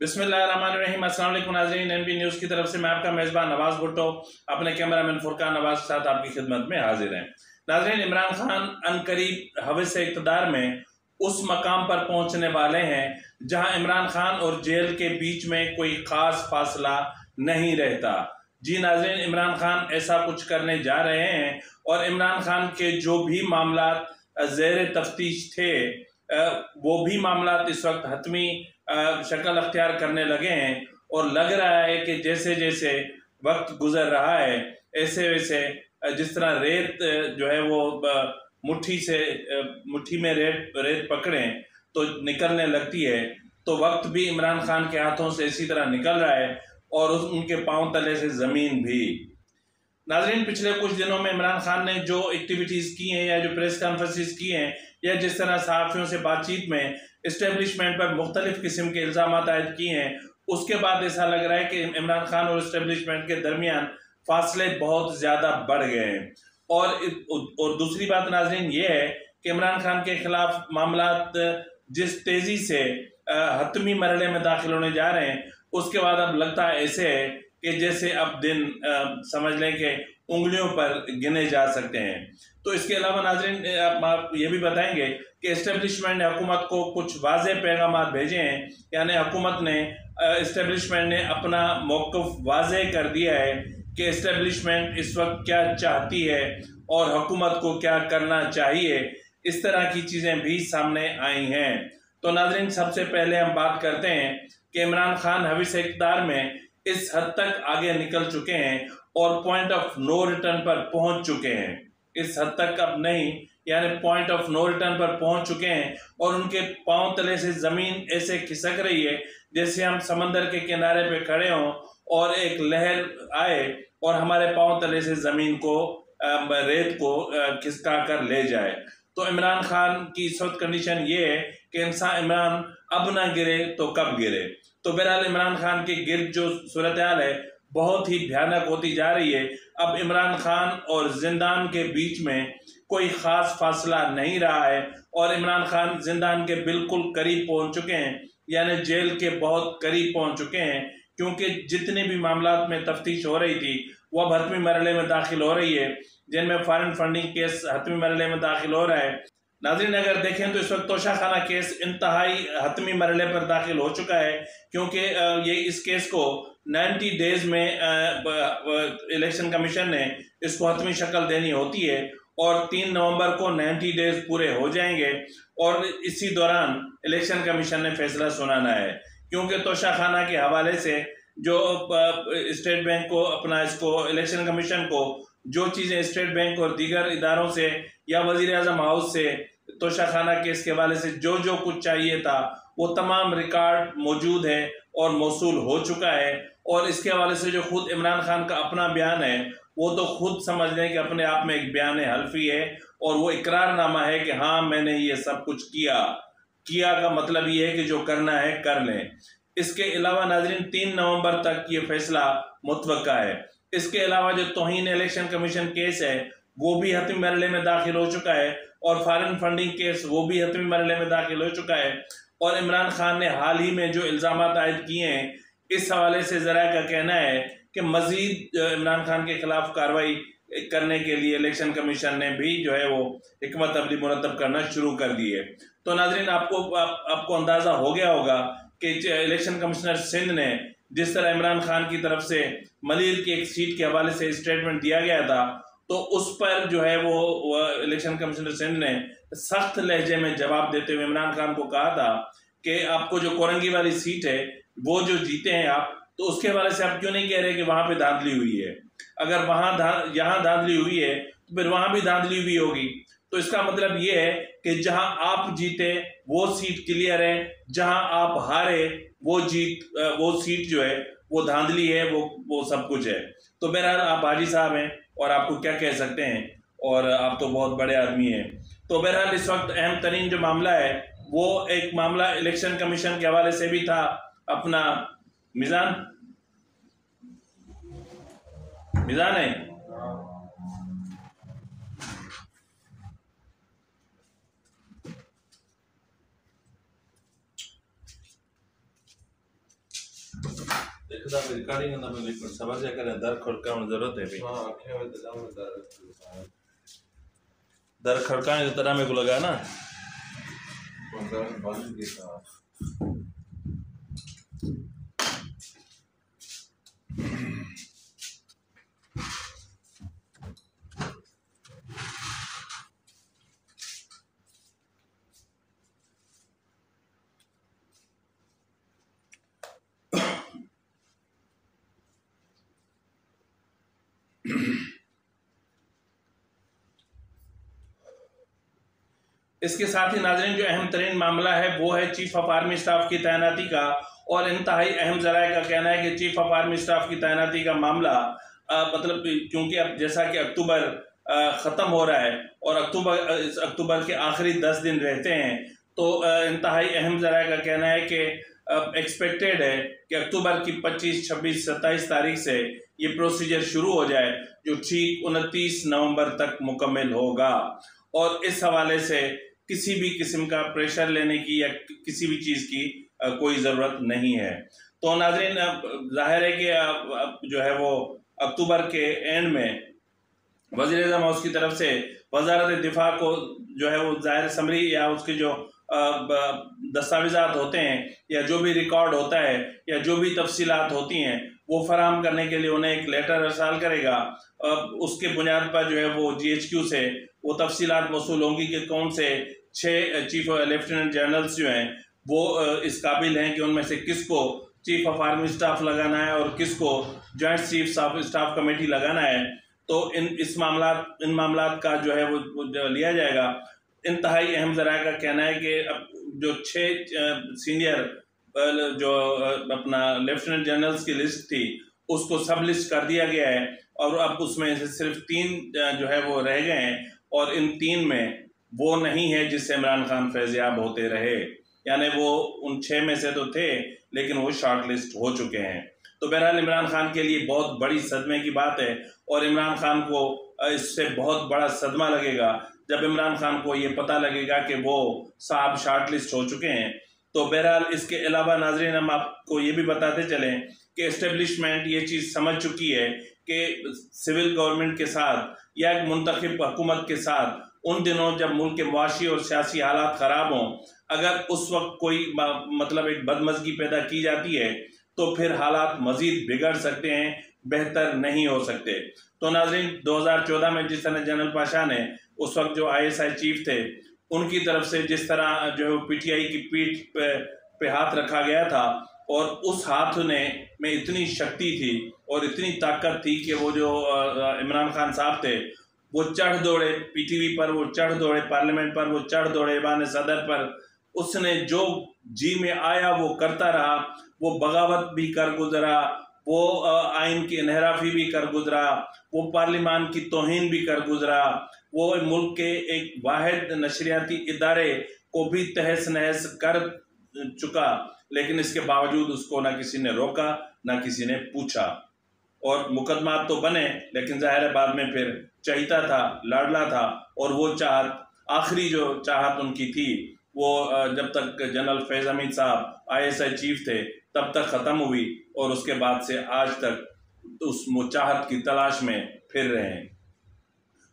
बिस्मिल्लाहिर्रहमानिर्रहीम। अस्सलाम वालेकुम नाज़रीन, एनबी न्यूज़ की तरफ से मैं आपका मेज़बान नवाज़ भुट्टो अपने कैमरामैन फुरकान नवाज़ के साथ आपकी खिदमत में हाजिर हैं। नाज़रीन, इमरान खान अनकरीब हवस इक़्तिदार में उस मकाम पर पहुंचने वाले हैं जहां इमरान खान और जेल के बीच में कोई ख़ास फासला नहीं रहता। जी नाज़रीन, इमरान खान ऐसा कुछ करने जा रहे हैं और इमरान खान के जो भी मामला ज़ेर तफ्तीश थे वो भी मामला इस वक्त हतमी शक्ल अख्तियार करने लगे हैं और लग रहा है कि जैसे जैसे वक्त गुजर रहा है ऐसे वैसे जिस तरह रेत जो है वो मुट्ठी में रेत पकड़ें तो निकलने लगती है, तो वक्त भी इमरान खान के हाथों से इसी तरह निकल रहा है और उनके पांव तले से ज़मीन भी। नाज़रीन, पिछले कुछ दिनों में इमरान खान ने जो एक्टिविटीज़ की हैं या जो प्रेस कॉन्फ्रेंसेस की हैं या जिस तरह सहाफ़ियों से बातचीत में इस्टेब्लिशमेंट पर मुख्तलिफ़ किस्म के इल्ज़ाम आयद किए हैं, उसके बाद ऐसा लग रहा है कि इमरान खान और इस्टेब्लिशमेंट के दरमियान फासले बहुत ज़्यादा बढ़ गए हैं। और दूसरी बात नाज़रीन ये है कि इमरान खान के खिलाफ मामला जिस तेज़ी से हतमी मरहले में दाखिल होने जा रहे हैं, उसके बाद अब लगता है ऐसे है कि जैसे अब दिन समझ लें कि उंगलियों पर गिने जा सकते हैं। तो इसके अलावा नाज़रीन आप ये भी बताएंगे कि इस्टेब्लिशमेंट ने हुकूमत को कुछ वाज़े पैगाम भेजे हैं, यानी हुकूमत ने इस्टेब्लिशमेंट ने अपना मौक़िफ़ वाज़े कर दिया है कि इस्टेब्लिशमेंट इस वक्त क्या चाहती है और हुकूमत को क्या करना चाहिए। इस तरह की चीज़ें भी सामने आई हैं। तो नाज़रीन, सबसे पहले हम बात करते हैं कि इमरान खान हवस इक़्तिदार में इस हद तक आगे निकल चुके हैं और पॉइंट ऑफ नो रिटर्न पर पहुंच चुके हैं। इस हद तक अब नहीं, यानी पॉइंट ऑफ नो रिटर्न पर पहुंच चुके हैं और उनके पांव तले से ज़मीन ऐसे खिसक रही है जैसे हम समंदर के किनारे पे खड़े हों और एक लहर आए और हमारे पांव तले से ज़मीन को रेत को खिसका कर ले जाए। तो इमरान खान की इस वक्त कंडीशन ये है कि इमरान अब ना गिरे तो कब गिरे। तो बहरहाल इमरान खान के गिर्द जो सूरत हाल है बहुत ही भयानक होती जा रही है। अब इमरान खान और जिंदान के बीच में कोई ख़ास फासला नहीं रहा है और इमरान खान जिंदान के बिल्कुल करीब पहुंच चुके हैं, यानी जेल के बहुत करीब पहुंच चुके हैं, क्योंकि जितने भी मामला में तफ्तीश हो रही थी वह अब हतमी मरहले में दाखिल हो रही है, जिनमें फॉरेन फंडिंग केस हतमी मरहले में दाखिल हो रहा है। नाज़रीन, अगर देखें तो इस वक्त तोशाखाना केस इंतहाई हतमी मरहले पर दाखिल हो चुका है, क्योंकि ये इस केस को 90 डेज में इलेक्शन कमीशन ने इसको हतमी शक्ल देनी होती है और 3 नवंबर को 90 डेज पूरे हो जाएंगे और इसी दौरान इलेक्शन कमीशन ने फैसला सुनाना है। क्योंकि तोशाखाना के हवाले से जो स्टेट बैंक को अपना इसको इलेक्शन कमीशन को जो चीज़ें स्टेट बैंक और दीगर इदारों से या वज़ीर आज़म हाउस से तोशाखाना केस के हवाले से जो जो कुछ चाहिए था वो तमाम रिकॉर्ड मौजूद है और मौसूल हो चुका है। और इसके हवाले से जो खुद इमरान खान का अपना बयान है वो तो खुद समझ लें कि अपने आप में एक बयान हल्फी है और वो इकरारनामा है कि हाँ मैंने ये सब कुछ किया का मतलब ये है कि जो करना है कर लें। इसके अलावा नाज़रीन 3 नवंबर तक ये फैसला मुतवक्का है। इसके अलावा जो तौहीन इलेक्शन कमीशन केस है वो भी हतमी मरहले में दाखिल हो चुका है और फॉरेन फंडिंग केस वो भी हतमी मरहले में दाखिल हो चुका है। और इमरान खान ने हाल ही में जो इल्ज़ाम आयद किए हैं, इस हवाले से ज़रा का कहना है कि मज़ीद इमरान खान के खिलाफ कार्रवाई करने के लिए इलेक्शन कमीशन ने भी जो है वो हिकमत अमली मुरतब करना शुरू कर दी है। तो नाज़रीन, आपको अंदाज़ा हो गया होगा कि इलेक्शन कमिश्नर सिंध ने जिस तरह इमरान खान की तरफ से मलीर की एक सीट के हवाले से स्टेटमेंट दिया गया था, तो उस पर जो है वो इलेक्शन कमिश्नर सिंध ने सख्त लहजे में जवाब देते हुए इमरान खान को कहा था कि आपको जो कोरंगी वाली सीट है वो जो जीते हैं आप, तो उसके हवाले से आप क्यों नहीं कह रहे कि वहाँ पे धांधली हुई है। अगर यहाँ धांधली हुई है तो फिर वहाँ भी धांधली हुई होगी। तो इसका मतलब ये है कि जहां आप जीते वो सीट क्लियर है, जहां आप हारे वो सीट जो है वो धांधली है, वो सब कुछ है। तो बहरहाल आप हाजी साहब हैं और आपको क्या कह सकते हैं, और आप तो बहुत बड़े आदमी हैं। तो बहरहाल इस वक्त अहम तरीन जो मामला है वो एक मामला इलेक्शन कमीशन के हवाले से भी था। अपना मिजान है रिकॉर्डिंग अंदर में लिख समझ जा कर दर खड़काने जरूरत है भी। हां आंखें में तो दर खड़काने की तरह में को लगा ना बंद दिखा। इसके साथ ही नाज़रीन जो अहम तरीन मामला है वो है चीफ ऑफ आर्मी स्टाफ की तैनाती का, और इंतहाई अहम ज़राए का कहना है कि चीफ ऑफ आर्मी स्टाफ की तैनाती का मामला मतलब क्योंकि अब जैसा कि अक्टूबर ख़त्म हो रहा है और अक्टूबर के आखिरी 10 दिन रहते हैं, तो इंतहाई अहम ज़राए का कहना है कि एक्सपेक्टेड है कि अक्टूबर की 25, 26, 27 तारीख से ये प्रोसीजर शुरू हो जाए, जो ठीक 29 नवंबर तक मुकम्मल होगा। और इस हवाले से किसी भी किस्म का प्रेशर लेने की या किसी भी चीज़ की कोई ज़रूरत नहीं है। तो नाज़रीन ज़ाहिर है कि जो है वो अक्टूबर के एंड में वज़ीर-ए-आज़म हाउस की तरफ से वज़ारत दिफा को जो है वो ज़ाहिर समरी या उसके जो दस्तावेज़ात होते हैं या जो भी रिकॉर्ड होता है या जो भी तफसीलात होती हैं वो फराहम करने के लिए उन्हें एक लेटर अरसाल करेगा। उसके बुनियाद पर जो है वो GHQ से वो तफसीलात मौसूल होंगी कि कौन से 6 चीफ लेफ्टिनेंट जनरल्स जो हैं वो इस काबिल हैं कि उनमें से किसको चीफ ऑफ आर्मी स्टाफ लगाना है और किसको जॉइंट चीफ स्टाफ कमेटी लगाना है। तो इन मामलात का जो है वो लिया जाएगा। इंतहाई अहम ज़राए का कहना है कि अब जो 6 सीनियर जो अपना लेफ्टिनेंट जनरल्स की लिस्ट थी उसको सब लिस्ट कर दिया गया है, और अब उसमें से सिर्फ 3 जो है वो रह गए हैं, और इन 3 में वो नहीं है जिससे इमरान खान फैज़याब होते रहे, यानी वो उन 6 में से तो थे लेकिन वो शॉर्ट लिस्ट हो चुके हैं। तो बहरहाल इमरान खान के लिए बहुत बड़ी सदमे की बात है, और इमरान खान को इससे बहुत बड़ा सदमा लगेगा जब इमरान खान को ये पता लगेगा कि वो साहब शॉर्ट लिस्ट हो चुके हैं। तो बहरहाल इसके अलावा नाज़रीन हम आपको ये भी बताते चलें कि एस्टेब्लिशमेंट ये चीज़ समझ चुकी है कि सिविल गवर्नमेंट के साथ या एक मुंतखब हुकूमत के साथ उन दिनों जब मुल्क के मुआशी और सियासी हालात ख़राब हों, अगर उस वक्त कोई मतलब एक बदमज़गी पैदा की जाती है तो फिर हालात मज़ीद बिगड़ सकते हैं, बेहतर नहीं हो सकते। तो नाज़रीन 2014 में जिस तरह जनरल पाशा ने उस वक्त जो ISI चीफ थे उनकी तरफ से जिस तरह जो है PTI की पीठ पे हाथ रखा गया था, और उस हाथ में इतनी शक्ति थी और इतनी ताकत थी कि वो जो इमरान खान साहब थे वो चढ़ दौड़े PTV पर, वो चढ़ दौड़े पार्लियामेंट पर, वो चढ़ दौड़े ऐवान सदर पर। उसने जो जी में आया वो करता रहा, वो बगावत भी कर गुजरा, वो आइन की इनहराफी भी कर गुजरा, वो पार्लिमान की तौहीन भी कर गुजरा, वो मुल्क के एक वाहिद नशरियाती इदारे को भी तहस नहस कर चुका, लेकिन इसके बावजूद उसको ना किसी ने रोका ना किसी ने पूछा। और मुकदमा तो बने लेकिन ज़ाहिर बाद में फिर चाहता था, लाडला था, और वो चाहत आखिरी जो चाहत उनकी थी वो जब तक जनरल फैज़ हमीद साहब ISI चीफ थे तब तक ख़त्म हुई, और उसके बाद से आज तक उस चाहत की तलाश में फिर रहे हैं।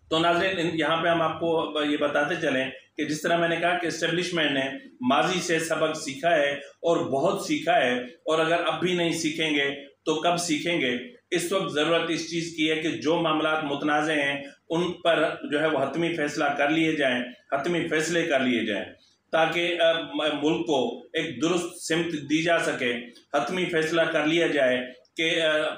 तो नाज़रीन यहाँ पे हम आपको ये बताते चलें कि जिस तरह मैंने कहा कि इस्टेब्लिशमेंट ने माजी से सबक सीखा है और बहुत सीखा है, और अगर अब भी नहीं सीखेंगे तो कब सीखेंगे। इस वक्त ज़रूरत इस चीज़ की है कि जो मामलात मुतनाज़े हैं उन पर जो है वो हतमी फैसला कर लिए जाएँ, हतमी फैसले कर लिए जाएँ, ताकि मुल्क को एक दुरुस्त सिमत दी जा सके। हतमी फैसला कर लिया जाए कि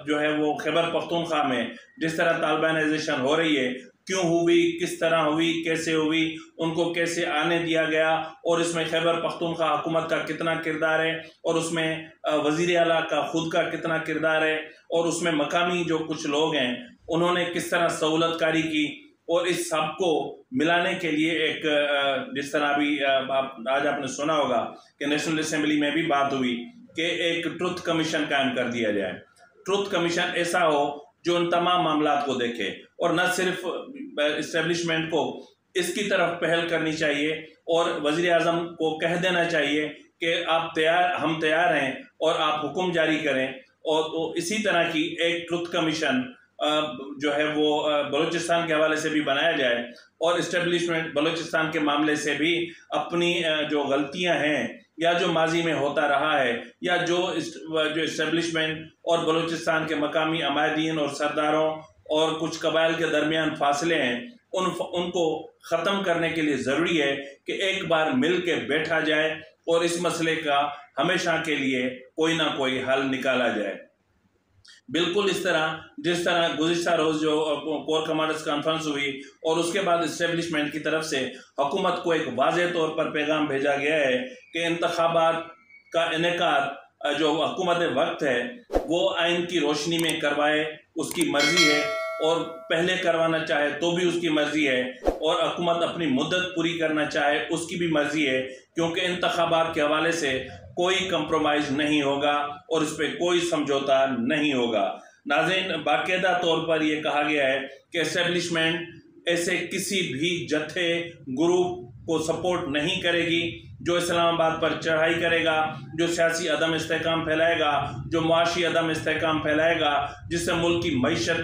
जो है वो खैबर पख्तूनख्वा में जिस तरह तालिबानाइजेशन हो रही है, क्यों हुई, किस तरह हुई, कैसे हुई, उनको कैसे आने दिया गया, और इसमें खैबर पख्तूनख्वा हुकूमत का कितना किरदार है, और उसमें वज़ीर आला का खुद का कितना किरदार है, और उसमें मकामी जो कुछ लोग हैं उन्होंने किस तरह सहूलतकारी की। और इस सब को मिलाने के लिए एक जिस तरह अभी आज आपने सुना होगा कि नेशनल असेंबली में भी बात हुई कि एक ट्रुथ कमीशन कायम कर दिया जाए। ट्रुथ कमीशन ऐसा हो जो उन तमाम मामलात को देखे, और न सिर्फ इस्टेब्लिशमेंट को इसकी तरफ पहल करनी चाहिए और वज़ीर आज़म को कह देना चाहिए कि आप तैयार, हम तैयार हैं और आप हुक्म जारी करें, और इसी तरह की एक ट्रुथ कमीशन जो है वो बलूचिस्तान के हवाले से भी बनाया जाए और इस्टेब्लिशमेंट बलूचिस्तान के मामले से भी अपनी जो गलतियां हैं या जो माजी में होता रहा है या जो इस्टेब्लिशमेंट और बलूचिस्तान के मकामी अमायदीन और सरदारों और कुछ कबाइल के दरमियान फासले हैं उनको ख़त्म करने के लिए ज़रूरी है कि एक बार मिल के बैठा जाए और इस मसले का हमेशा के लिए कोई ना कोई हल निकाला जाए। बिल्कुल इस तरह जिस तरह गुज़िश्ता रोज़ जो कोर कमांडर्स कॉन्फ्रेंस हुई और उसके बाद इस्टेब्लिशमेंट की तरफ से हुकूमत को एक वाज़ेह तौर पर पैगाम भेजा गया है कि इंतखाबात का इनेकाद जो हुकूमत वक्त है वो आइन की रोशनी में करवाए, उसकी मर्जी है, और पहले करवाना चाहे तो भी उसकी मर्जी है, और हुकूमत अपनी मुद्दत पूरी करना चाहे उसकी भी मर्जी है, क्योंकि इंतखाबात के हवाले से कोई कंप्रोमाइज़ नहीं होगा और इस पर कोई समझौता नहीं होगा। नाज़रीन, बाकायदा तौर पर यह कहा गया है कि एस्टेब्लिशमेंट ऐसे किसी भी जत्थे ग्रुप को सपोर्ट नहीं करेगी जो इस्लामाबाद पर चढ़ाई करेगा, जो सियासी अदम इस्तेहकाम फैलाएगा, जो मुआशी अदम इस्तेहकाम फैलाएगा, जिससे मुल्क की मईशत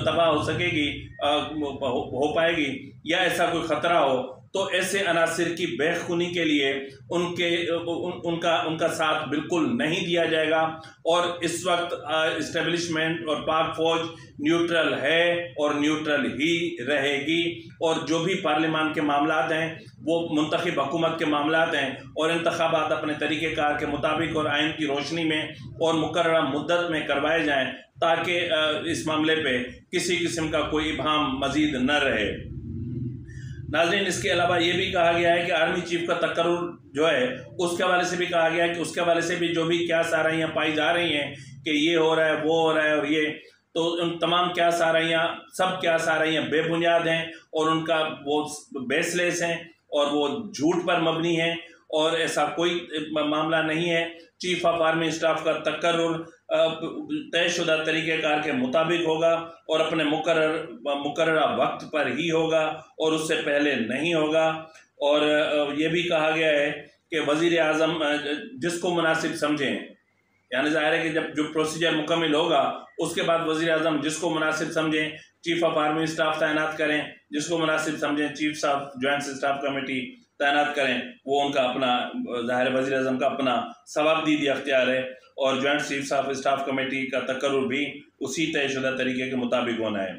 तबाह हो सकेगी, हो पाएगी, या ऐसा कोई ख़तरा हो, तो ऐसे अनासिर की बेखुनी के लिए उनका साथ बिल्कुल नहीं दिया जाएगा। और इस वक्त इस्टेब्लिशमेंट और पाक फौज न्यूट्रल है और न्यूट्रल ही रहेगी, और जो भी पार्लियामान के मामलात हैं वो मुंतखब हुकूमत के मामलात हैं, और इंतखाबात अपने तरीक़ेकार के मुताबिक और आइन की रोशनी में और मुकर्ररा मुद्दत में करवाए जाएँ, ताकि इस मामले पे किसी किस्म का कोई इबहम मज़ीद न रहे। नाज़रीन, इसके अलावा ये भी कहा गया है कि आर्मी चीफ का तकर्रुर जो है उसके हवाले से भी कहा गया है कि उसके हवाले से भी जो भी क्या साराइयाँ पाई जा रही हैं कि ये हो रहा है, वो हो रहा है, और ये तो उन तमाम क्या साराइयाँ, सब क्या साराइयाँ बेबुनियाद हैं और उनका वो बेसलेस हैं और वो झूठ पर मबनी है, और ऐसा कोई मामला नहीं है। चीफ ऑफ आर्मी स्टाफ का तकर्रुर तयशुदा तरीक़ेकार के मुताबिक होगा और अपने मुकर्ररा वक्त पर ही होगा और उससे पहले नहीं होगा। और ये भी कहा गया है कि वज़ीर आज़म जिसको मुनासिब समझें, यानी ज़ाहिर है कि जब जो प्रोसीजर मुकम्मल होगा उसके बाद वज़ीर आज़म जिसको मुनासिब समझें चीफ ऑफ आर्मी स्टाफ तैनात करें, जिसको मुनासिब समझें chief of joint staff committee तैनात करें, वो उनका अपना ज़ाहिर वज़ीर आज़म का अपना सवाबदीद अख्तियार है, और joint chief of staff committee का तकर्रुर भी उसी तयशुदा तरीके के मुताबिक होना है।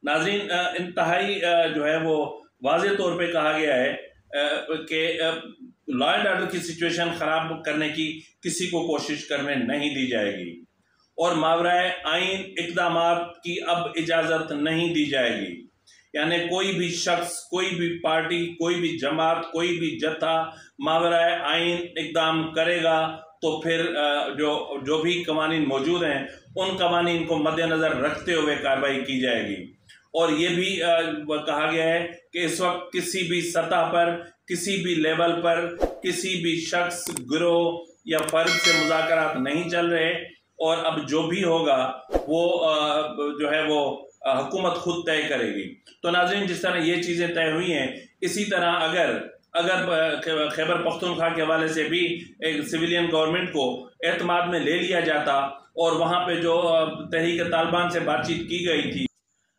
नाज़रीन, इंतहाई जो है वो वाज़ेह तौर पे कहा गया है कि लॉ एंड ऑर्डर की सिचुएशन ख़राब करने की किसी को कोशिश करने नहीं दी जाएगी, और मावराए आइन इक़दामात की अब इजाज़त नहीं दी जाएगी। यानी कोई भी शख्स, कोई भी पार्टी, कोई भी जमात, कोई भी जत्था मावराए आइन इक़दाम करेगा तो फिर जो भी कवानीन मौजूद हैं उन कवानीन को मद्देनज़र रखते हुए कार्रवाई की जाएगी। और ये भी कहा गया है कि इस वक्त किसी भी सतह पर, किसी भी लेवल पर, किसी भी शख्स, गिरोह या फर्द से मुज़ाकरात नहीं चल रहे, और अब जो भी होगा वो जो है वो हुकूमत खुद तय करेगी। तो नाज़रीन, जिस तरह ये चीज़ें तय हुई हैं, इसी तरह अगर खैबर पख्तूनख्वा के हवाले से भी एक सिविलियन गवर्नमेंट को एतमाद में ले लिया जाता और वहाँ पे जो तहरीक तालिबान से बातचीत की गई थी,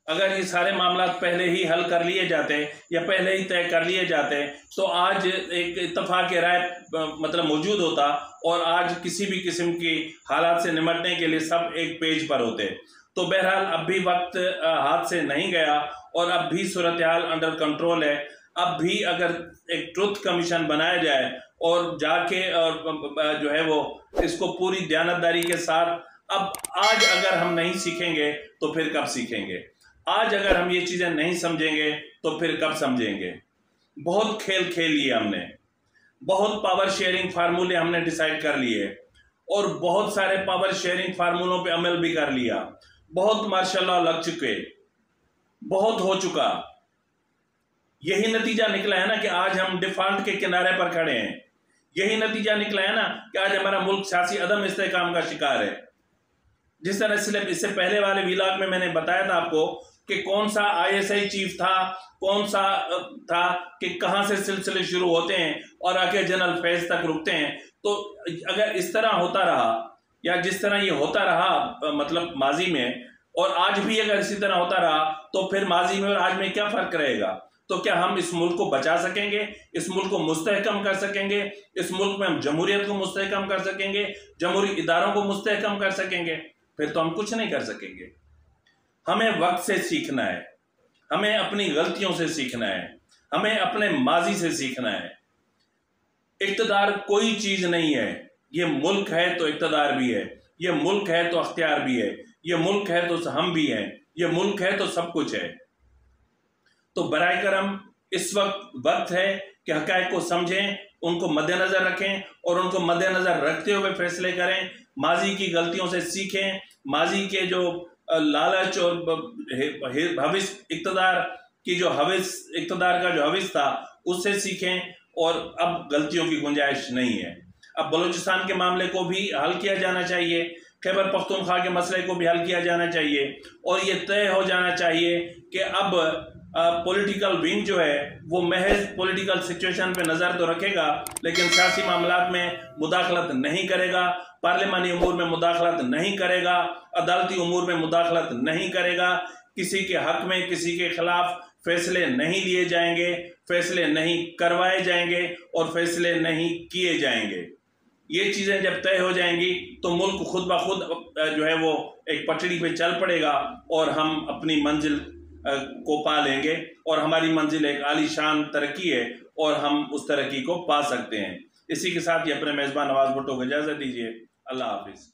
अगर ये सारे मामला पहले ही हल कर लिए जाते या पहले ही तय कर लिए जाते तो आज एक इत्तफाक राय मतलब मौजूद होता, और आज किसी भी किस्म की हालात से निपटने के लिए सब एक पेज पर होते। तो बहरहाल अब भी वक्त हाथ से नहीं गया और अब भी सूरत हाल अंडर कंट्रोल है। अब भी अगर एक ट्रुथ कमीशन बनाया जाए और जाके और जो है वो इसको पूरी दयानतदारी के साथ, अब आज अगर हम नहीं सीखेंगे तो फिर कब सीखेंगे? आज अगर हम ये चीज़ें नहीं समझेंगे तो फिर कब समझेंगे? बहुत खेल खेल लिए हमने, बहुत पावर शेयरिंग फार्मूले हमने डिसाइड कर लिए और बहुत सारे पावर शेयरिंग फार्मूलों पे अमल भी कर लिया, बहुत माशाल्लाह लग चुके, बहुत हो चुका। यही नतीजा निकला है ना कि आज हम डिफॉल्ट के किनारे पर खड़े हैं। यही नतीजा निकला है ना कि आज हमारा मुल्क सियासी अदम इस्तेहकाम का शिकार है। जिस तरह इससे पहले वाले व्लॉग में मैंने बताया था आपको कि कौन सा ISI चीफ था, कौन सा था, कि कहाँ से सिलसिले शुरू होते हैं और आके जनरल फैज तक रुकते हैं। तो अगर इस तरह होता रहा या जिस तरह ये होता रहा मतलब माजी में, और आज भी अगर इसी तरह होता रहा, तो फिर माजी में और आज में क्या फ़र्क रहेगा? तो क्या हम इस मुल्क को बचा सकेंगे? इस मुल्क को मुस्तहकम कर सकेंगे? इस मुल्क में हम जमहूरियत को मुस्तहकम कर सकेंगे? जमहूरी इदारों को मुस्तहकम कर सकेंगे? फिर तो हम कुछ नहीं कर सकेंगे। हमें वक्त से सीखना है, हमें अपनी गलतियों से सीखना है, हमें अपने माजी से सीखना है। इक़्तिदार कोई चीज़ नहीं है। ये मुल्क है तो इक़्तिदार भी है, ये मुल्क है तो अख्तियार भी है, ये मुल्क है तो हम भी हैं, ये मुल्क है तो सब कुछ है। तो बराए करम इस वक्त है कि हक़ाइक़ को समझें, उनको मद्देनज़र रखें और उनको मद्देनज़र रखते हुए फैसले करें। माजी की गलतियों से सीखें, माजी के जो लालच और हविस इक़्तिदार की जो हविस इक़्तिदार का जो हविस था उससे सीखें, और अब गलतियों की गुंजाइश नहीं है। अब बलूचिस्तान के मामले को भी हल किया जाना चाहिए, खैबर पख्तूनख्वा के मसले को भी हल किया जाना चाहिए, और ये तय हो जाना चाहिए कि अब पॉलिटिकल विंग जो है वो महज पॉलिटिकल सिचुएशन पे नज़र तो रखेगा, लेकिन सियासी मामलात में मुदाखलत नहीं करेगा, पार्लिमानी उमूर में मुदाखलत नहीं करेगा, अदालती उमूर में मुदाखलत नहीं करेगा, किसी के हक में किसी के खिलाफ फैसले नहीं लिए जाएंगे, फैसले नहीं करवाए जाएंगे और फैसले नहीं किए जाएंगे। ये चीज़ें जब तय हो जाएंगी तो मुल्क खुद ब खुद जो है वो एक पटड़ी पे चल पड़ेगा और हम अपनी मंजिल को पा लेंगे, और हमारी मंजिल एक आलीशान तरक्की है और हम उस तरक्की को पा सकते हैं। इसी के साथ ये अपने मेज़बान नवाज़ भुट्टो को इजाज़त दीजिए। अल्लाह हाफिज़।